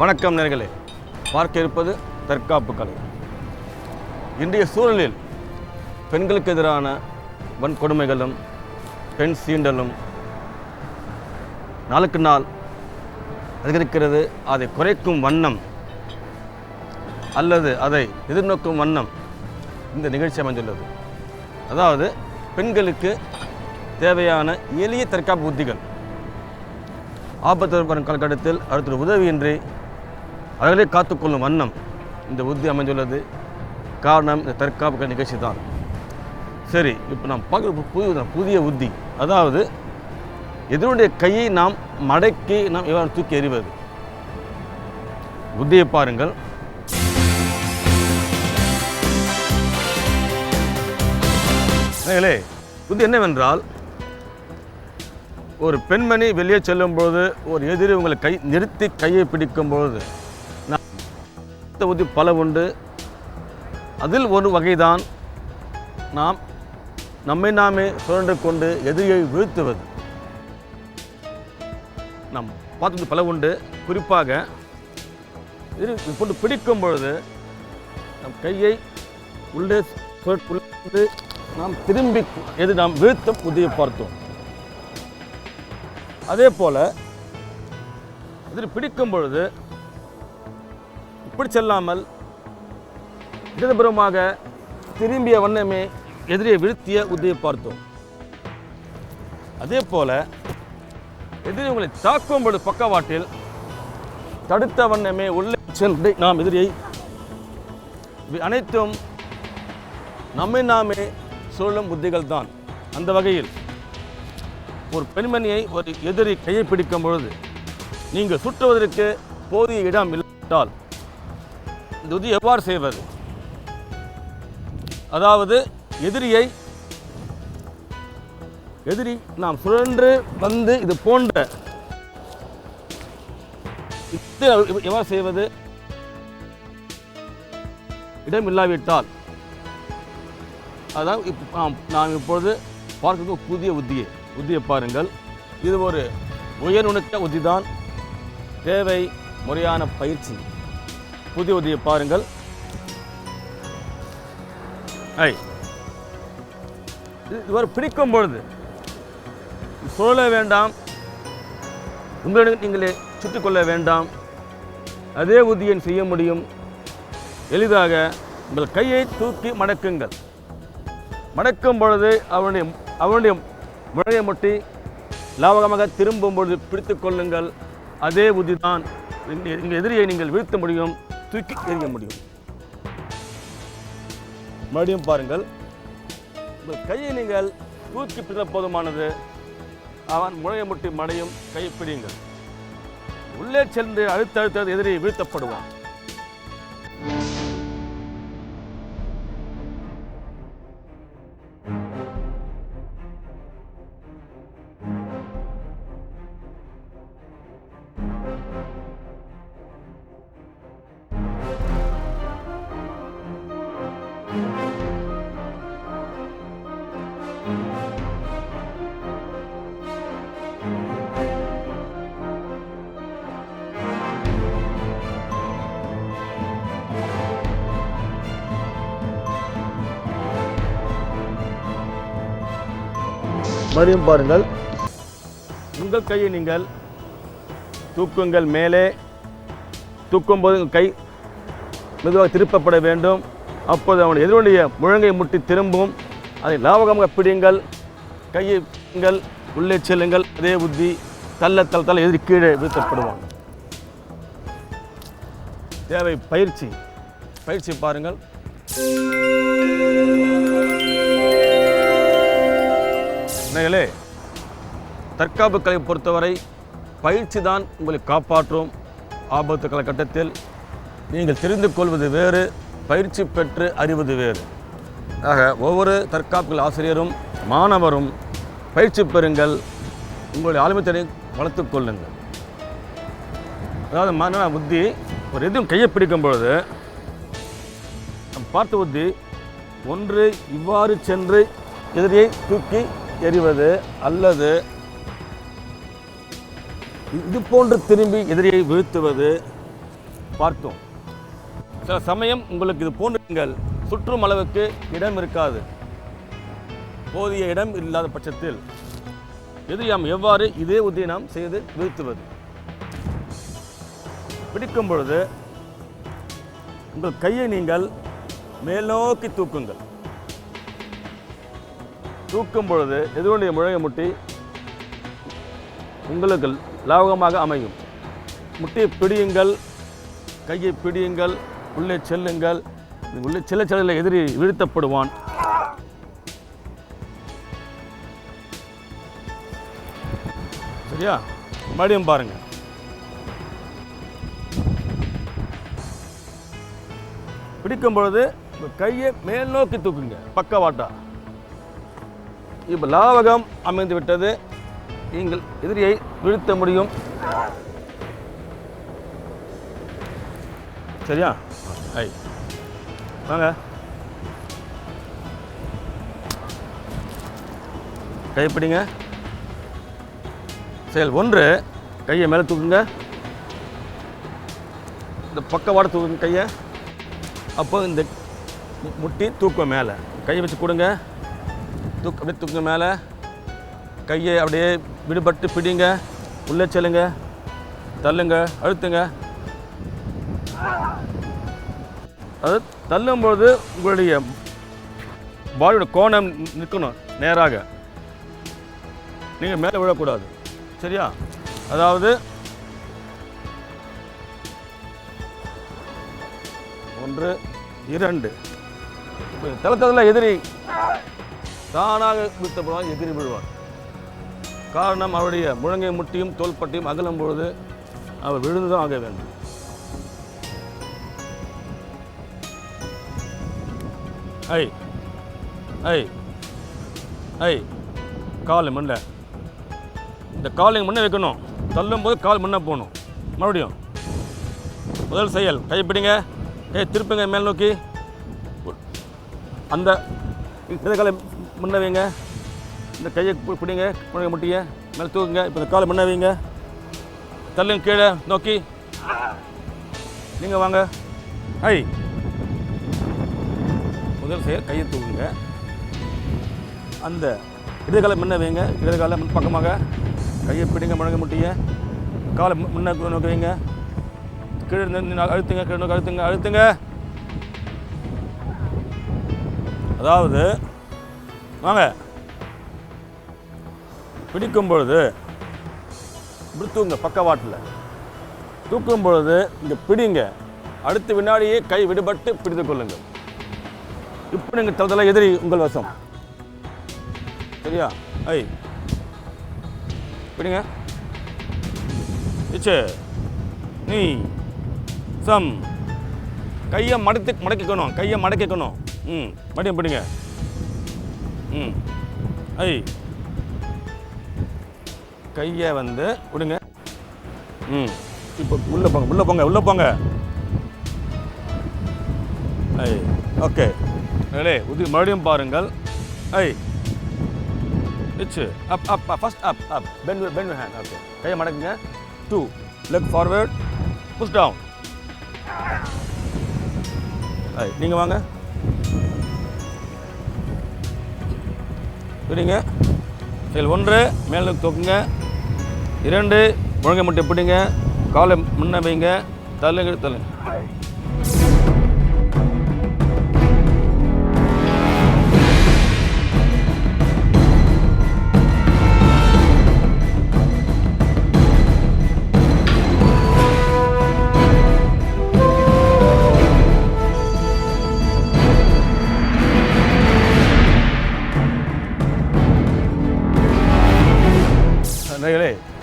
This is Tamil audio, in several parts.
வணக்கம் நேயர்களே, பார்க்க இருப்பது தற்காப்பு கலை. இன்றைய சூழலில் பெண்களுக்கு எதிரான வன்கொடுமைகளும் பெண் சீண்டலும் நாளுக்கு நாள் அதிகரிக்கிறது. அதை குறைக்கும் வண்ணம் அல்லது அதை எதிர்நோக்கும் வண்ணம் இந்த நிகழ்ச்சி அமைந்துள்ளது. அதாவது பெண்களுக்கு தேவையான எளிய தற்காப்பு உத்திகள், ஆபத்து வரும் காலகட்டத்தில் அடுத்த உதவியின்றி அவர்களே காத்துக்கொள்ளும் வண்ணம் இந்த உத்தி அமைந்துள்ளது. காரணம் இந்த தற்காப்பு நிகழ்ச்சி தான். சரி, இப்போ நாம் பார்க்குற புதிய உத்தி, அதாவது எதிரினுடைய கையை நாம் மடக்கி நாம் எவ்வாறு தூக்கி எறிவது. உத்தியை பாருங்கள். உத்தி என்னவென்றால், ஒரு பெண்மணி வெளியே செல்லும்போது ஒரு எதிரி உங்களை நிறுத்தி கையை பிடிக்கும்பொழுது உத்தி பல உண்டு. அதில் ஒரு வகைதான் நம்மை நாமே சுழன்று கொண்டு எதிரியை வீழ்த்துவது. நாம் பார்த்தது பல உண்டு. குறிப்பாக எதிரி கொண்டு பிடிக்கும் பொழுது நம் கையை உள்ளே நாம் திரும்பி நாம் வீழ்த்தும் உத்தியை பார்த்தோம். அதே போல் எதிரி பிடிக்கும் பொழுது இப்படி செல்லாமல் இடதுபுறமாக திரும்பிய வண்ணமே எதிரியை வீழ்த்திய உத்தியை பார்த்தோம். அதே போல் எதிரி உங்களை தாக்கும் பொழுது பக்கவாட்டில் தடுத்த வண்ணமே உள்ளே சென்று நாம் எதிரியை, அனைத்தும் நம்மை நாமே சுழலும் உத்திகள் தான். அந்த வகையில் ஒரு பெண்மணியை ஒரு எதிரி கையை பிடிக்கும் பொழுது நீங்கள் சுற்றுவதற்கு போதிய இடம் இல்லாவிட்டால் இந்த உத்தி எவ்வாறு செய்வது? அதாவது எதிரி நாம் சுழன்று வந்து இது போன்ற எவ்வாறு செய்வது? இடம் இல்லாவிட்டால், அதான் நாம் இப்பொழுது பார்க்க புதிய உத்தியை பாருங்கள். இது ஒரு உயர்நுணுக்க உத்தி தான். தேவை முறையான பயிற்சி. புதிய உத்தியை பாருங்கள். இவர் பிடிக்கும் பொழுது சுழல வேண்டாம், உங்களிடம் நீங்களே சுற்றிக்கொள்ள வேண்டாம். அதே உத்தியை செய்ய முடியும். எளிதாக உங்கள் கையை தூக்கி மடக்குங்கள். மடக்கும் பொழுது அவனுடைய முனையை முட்டி லாவகமாக திரும்பும் பொழுது பிடித்து கொள்ளுங்கள். அதே உத்தி தான். எங்கள் எதிரியை நீங்கள் வீழ்த்த முடியும், தூக்கி எறிய முடியும். மறுபடியும் பாருங்கள். உங்கள் கையை நீங்கள் தூக்கி பிடித்த போதுமானது. அவன் முனையை முட்டி மடையும் கையை பிடியுங்கள். உள்ளே சென்று அழுத்த எதிரியை வீழ்த்தப்படுவான். மறுபடியும் பாருங்கள். உங்கள் கையை நீங்கள் தூக்குங்கள். மேலே தூக்கும்போது கை மெதுவாக திருப்பப்பட வேண்டும். அப்போது அவன் எதிரொலிய முழங்கை முட்டி திரும்பும். அதை லாவகமாக பிடியுங்கள். கையை பிடிங்கள், உள்ளே செல்லுங்கள். அதே உத்தி. தள்ள எதிரி கீழே வீழ்த்தப்படுவாங்க. தேவை பயிற்சி பாருங்கள். தற்காப்பு கலை பொறுத்தவரை பயிற்சி தான் உங்களை காப்பாற்றும். ஆபத்து காலகட்டத்தில் நீங்கள் தெரிந்து கொள்வது வேறு, பயிற்சி பெற்று அறிவது வேறு. ஆக ஒவ்வொரு தற்காப்பு ஆசிரியரும் மாணவரும் பயிற்சி பெறுங்கள். உங்களுடைய ஆளுமைத்திறனை வளர்த்துக் கொள்ளுங்கள். அதாவது புத்தி, ஒரு எதுவும் கையை பிடிக்கும் பொழுது பார்த்த புத்தி ஒன்று இவ்வாறு சென்று எதிரியை தூக்கி எறிவது, அல்லது இது போன்று திரும்பி எதிரியை வீழ்த்துவது, பார்த்தோம். சில சமயம் உங்களுக்கு இது போன்ற நீங்கள் சுற்றும் அளவுக்கு இடம் இருக்காது. போதிய இடம் இல்லாத பட்சத்தில் எதிரியாம் எவ்வாறு இதே உத்தியை நாம் செய்து வீழ்த்துவது? பிடிக்கும் பொழுது உங்கள் கையை நீங்கள் மேல்நோக்கி தூக்குங்கள். தூக்கும் பொழுது எதிரோடைய முழங்கை முட்டி உங்களுக்கு லாபகமாக அமையும். முட்டியை பிடியுங்கள், கையை பிடியுங்கள், உள்ளே செல்லுங்கள். உள்ளே செல்ல எதிரி வீழ்த்தப்படுவான். சரியா? மறுபடியும் பாருங்க. பிடிக்கும் பொழுது கையை மேல் நோக்கி தூக்குங்க, பக்கவாட்டா. இப்போ லாவகம் அமைந்து விட்டது. நீங்கள் எதிரியை வீழ்த்த முடியும். சரியா? ஐ வாங்க, கைப்பிடிங்க. செயல் 1, கையை மேலே தூக்குங்க. இந்த பக்கவாட தூக்குங்க கையை. அப்போ இந்த முட்டி தூக்கம் மேலே, கையை வச்சு கொடுங்க. அப்படியே தூக்குங்க மேலே. கையை அப்படியே விடுபட்டு பிடிங்க, உள்ளே செல்லுங்க, தள்ளுங்க, அழுத்துங்க. அது தள்ளும்போது உங்களுடைய பாடியோட கோணம் நிற்கணும் நேராக. நீங்கள் மேலே விழக்கூடாது. சரியா? அதாவது 1, 2 தளத்தில் எதிரி தானாக வீழ்த்தப்படுவான், எதிரி விழுவார். காரணம் அவருடைய முழங்கை முட்டியும் தோள்பட்டியும் அகலும் பொழுது அவர் விழுந்துதான் ஆக வேண்டும். ஐ ஐ ஐ கால் முன்ன, இந்த கால் முன்னே வைக்கணும். தள்ளும் போது கால் முன்னே போகணும். மறுபடியும் முதல் செயல், கையை பிடிங்க, கையை திருப்புங்க மேல் நோக்கி. அந்த இந்த காலை முன்ன வைங்க. இந்த கையை பிடிங்க, முழங்கை முட்டியை மேலே தூக்குங்க. இப்போ இந்த காலை முன்ன வைங்க, தள்ளுங்க கீழே நோக்கி. நீங்கள் வாங்க. ஐ முதல் செயல், கையை தூக்குங்க. அந்த இடது காலை முன்ன வைங்க, இடது காலை முன் பக்கமாக. கையை பிடிங்க, முழங்கை முட்டியை, காலை முன்ன நோக்கி வைங்க. கீழே அழுத்துங்க, கீழே நோக்கி அழுத்துங்க, அழுத்துங்க. அதாவது வாங்க, பிடிக்கும் பொழுது இப்படி தூங்க, பக்கவாட்டில் தூக்கும் பொழுது இங்கே பிடிங்க. அடுத்த வினாடியே கை விடுபட்டு பிடித்து கொள்ளுங்கள். இப்போ நீங்கள் தளத்தில் எதிரி உங்கள் வசம். சரியா? ஐ பிடிங்க. இச்சு நீ சம். கையை மடக்கிக்கணும், கையை மடக்கிக்கணும். மடியும் பிடிங்க. ஐ கையை வந்து விடுங்க. இப்போ உள்ளே போங்க, உள்ளே போங்க, உள்ளே போங்க. I okay. மறுபடியும் பாருங்கள். I it's up up first up up bend your hand. Okay, கையை மடக்குங்க. 2 leg forward, push down. I நீங்கள் வாங்க, பிடிங்க. செயல் 1, மேலே தூக்குங்க. 2, முழங்கை முட்டை பிடிங்க, காலை முன்ன வைங்க, தள்ளுங்க, தள்ளுங்க.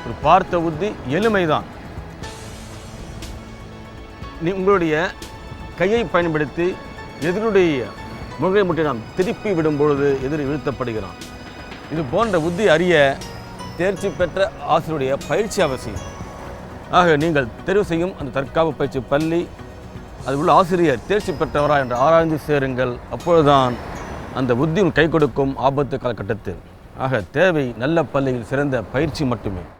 ஒரு பார்த்த புத்தி எளிமைதான். உங்களுடைய கையை பயன்படுத்தி எதிரியுடைய முகை முட்டை நாம் திருப்பி விடும் பொழுது எதிரி வீழ்த்தப்படுகிறான். இது போன்ற புத்தி அறிய தேர்ச்சி பெற்ற ஆசிரியருடைய பயிற்சி அவசியம். ஆக நீங்கள் தெரிவு செய்யும் அந்த தற்காப்பு பயிற்சி பள்ளி, அது உள்ள ஆசிரியர் தேர்ச்சி பெற்றவரா என்று ஆராய்ந்து சேருங்கள். அப்பொழுதுதான் அந்த புத்தியும் கை கொடுக்கும் ஆபத்து காலகட்டத்தில். ஆக தேவை நல்ல பள்ளியில் சிறந்த பயிற்சி மட்டுமே.